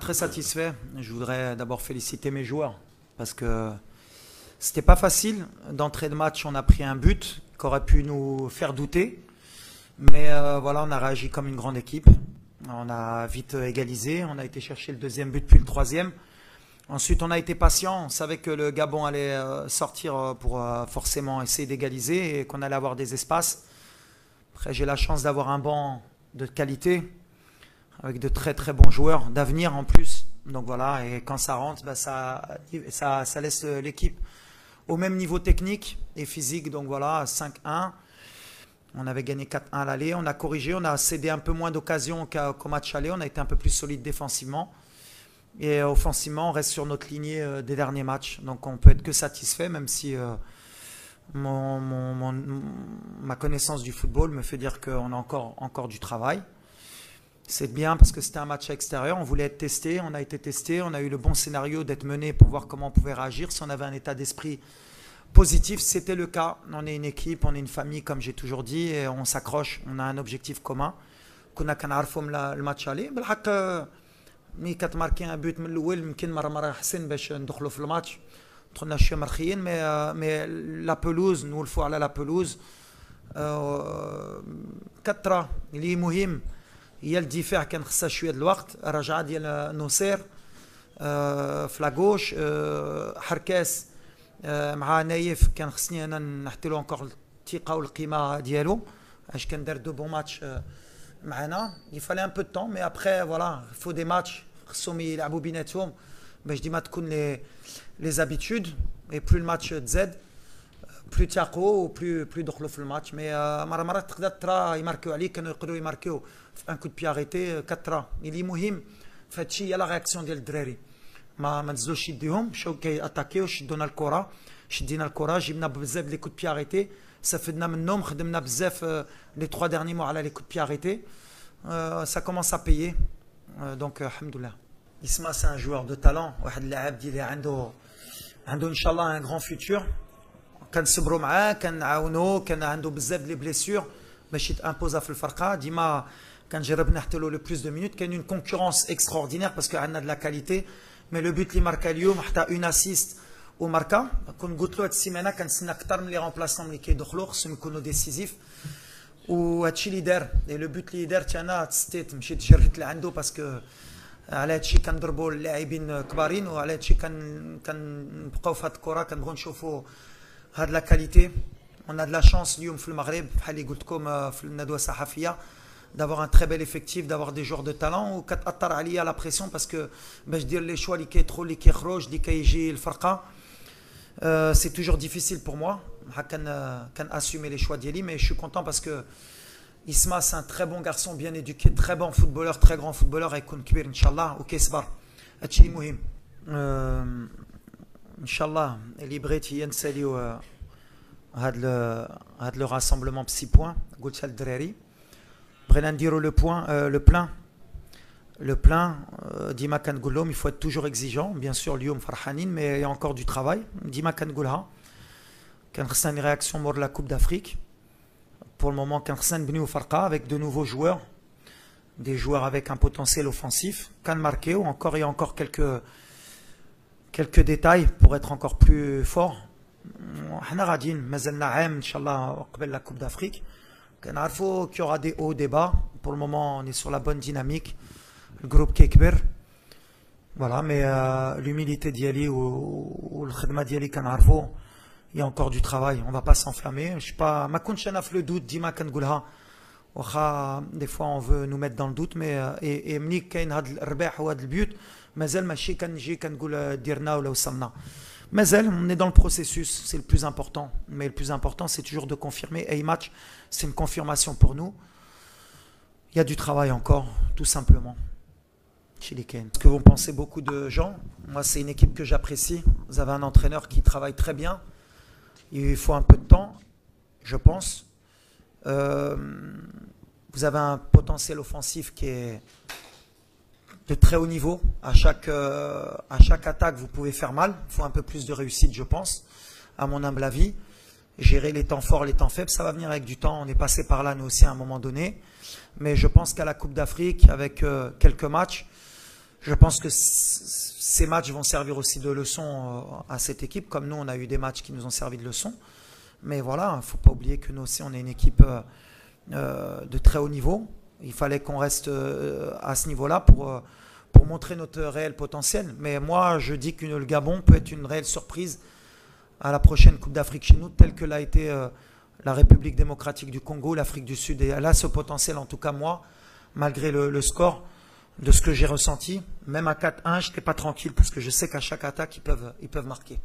très satisfait. Je voudrais d'abord féliciter mes joueurs parce que c'était pas facile. D'entrée de match, on a pris un but qui aurait pu nous faire douter. Mais voilà, on a réagi comme une grande équipe. On a vite égalisé. On a été chercher le deuxième but puis le troisième. Ensuite, on a été patient. On savait que le Gabon allait sortir pour forcément essayer d'égaliser et qu'on allait avoir des espaces. Après, j'ai la chance d'avoir un banc de qualité avec de très très bons joueurs d'avenir en plus. Donc voilà, et quand ça rentre, bah, ça laisse l'équipe au même niveau technique et physique. Donc voilà, 5-1. On avait gagné 4-1 à l'aller. On a corrigé, on a cédé un peu moins d'occasions qu'au match aller. On a été un peu plus solide défensivement. Et offensivement, on reste sur notre lignée des derniers matchs. Donc on peut être que satisfait, même si ma connaissance du football me fait dire qu'on a encore du travail. C'est bien parce que c'était un match extérieur, on voulait être testé, on a été testé, on a eu le bon scénario d'être mené pour voir comment on pouvait réagir, si on avait un état d'esprit positif, c'était le cas. On est une équipe, on est une famille comme j'ai toujours dit et on s'accroche, on a un objectif commun. كنا كنعرفوا من الماتش عليه بالحق مي كتماركي ان بوت من الاول يمكن مره احسن باش ندخلوا في الماتش دخلنا شويه مرخيين مي لا بلوز نولفوا على لا بلوز كثره اللي مهم هي الدفاع كان خصها شويه د الوقت الرجعه ديال نصير في لاغوش حركاس مع نايف كان خصني انا نحطي له انكور الثقه والقيمه ديالو اش كان دار دو بون ماتش معنا il fallait un peu de temps mais après voilà il faut des matchs خصهم يلعبوا بيناتهم باش ديما تكون les habitudes et plus le match تزاد plus تياقوا plus يدخلوا في الماتش مي مرات تقدر ترى يماركيو عليك كانوا يقدروا يماركيو في ان كود بي اريتي كترا اللي مهم في هادشي هي لا رياكسيون ديال الدراري ما نزلوش يديهم مشاو كياتاكيو شدونا الكره شدينا الكره جبنا بزاف لي كود بي اريتي استفدنا منهم خدمنا بزاف لي 3 derniers mois على لي كود بي اريتي ça commence à payer donc الحمد لله. Isma c'est un joueur de talent واحد اللاعب اللي عنده ان شاء الله un grand futur كنصبروا معاه كنعاونوه كان عنده بزاف لي بليسيور باش يتامبوزا في الفرقه ديما كنجرب نحط له لو بلوس دو مينوت كاين اون كونكورونس اكستراوردينير باسكو عندنا د لا كاليتي مي لو بوت اللي ماركا اليوم حتى اون اسيست وماركا كون قلت له هاد السيمانه كنتسنى اكثر من لي رومبلاسون اللي كيدخلوا خصهم يكونوا ديسيزيف وهادشي اللي دار لو بوت اللي دارت انا تستيت مشيت جريت لعندو باسكو على هادشي كنضربوا اللاعبين كبارين وعلى هادشي كنبقاو في هاد الكره كنبغيو نشوفوا هاد لا كاليتي on a de la chance اليوم في المغرب بحال اللي قلت لكم في الندوه الصحفيه d'avoir un très bel effectif d'avoir des joueurs de talent وكتاثر عليا لا بريسيون باسكو باش دير لي شوا اللي كيدخل اللي كيخرج اللي كيجي الفرقه سي توجور ديفيسيل بور موا كان اسومي لي شوا ديالي مي je suis content parce que Isma c'est un très bon garçon bien éduqué très bon footballeur très grand footballeur يكون كبير ان شاء الله وكيصبر هادشي اللي مهم ان شاء الله اللي بغيت هي نساليو هاد لو راسمبلمون بسي بوين قلتها للدراري بغينا نديرو le plein ديما كنقول لهم il faut être toujours exigeant bien sûr اليوم فرحانين mais il y a encore du travail ديما كنقولها كان خصنا une réaction mort de la Coupe d'Afrique pour le moment كان خصنا نبنيو فرقه avec de nouveaux joueurs des joueurs avec un potentiel offensif كان ماركيو encore il y a encore quelques détails pour être encore plus fort حنا غاديين مازالنا عام ان شاء الله قبل لا كوب دافريك كنعرفوا qu'il y aura des hauts des bas pour le moment on est sur la bonne dynamique le groupe كيكبر voilà mais l'humilité ديالي والخدمه ديالي كنعرفوا il y a encore du travail on va pas s'enflammer je sais pas ما كنتش انا في لو دوت ديما كنقولها واخا des fois on veut nous mettre dans le doute mais et ملي كاين هذا الرباح وهذا البيوت مازال ماشي كنجي كنقول ديرنا ولا وصلنا مازال on est dans le processus c'est le plus important mais le plus important c'est toujours de confirmer et match c'est une confirmation pour nous il y a du travail encore tout simplement chez les Ken. Ce que vous pensez beaucoup de gens moi c'est une équipe que j'apprécie vous avez un entraîneur qui travaille très bien il faut un peu de temps je pense vous avez un potentiel offensif qui est de très haut niveau. À chaque attaque, vous pouvez faire mal. Il faut un peu plus de réussite, je pense, à mon humble avis. Gérer les temps forts, les temps faibles, ça va venir avec du temps. On est passé par là, nous aussi, à un moment donné. Mais je pense qu'à la Coupe d'Afrique, avec quelques matchs, Je pense que ces matchs vont servir aussi de leçon à cette équipe, comme nous, on a eu des matchs qui nous ont servi de leçon. Mais voilà, il ne faut pas oublier que nous aussi, on est une équipe de très haut niveau. Il fallait qu'on reste à ce niveau-là pour montrer notre réel potentiel. Mais moi, je dis que le Gabon peut être une réelle surprise à la prochaine Coupe d'Afrique chez nous, telle que l'a été la République démocratique du Congo, l'Afrique du Sud. Et elle a ce potentiel, en tout cas moi, malgré le score, de ce que j'ai ressenti. Même à 4-1, je n'étais pas tranquille parce que je sais qu'à chaque attaque, ils peuvent marquer.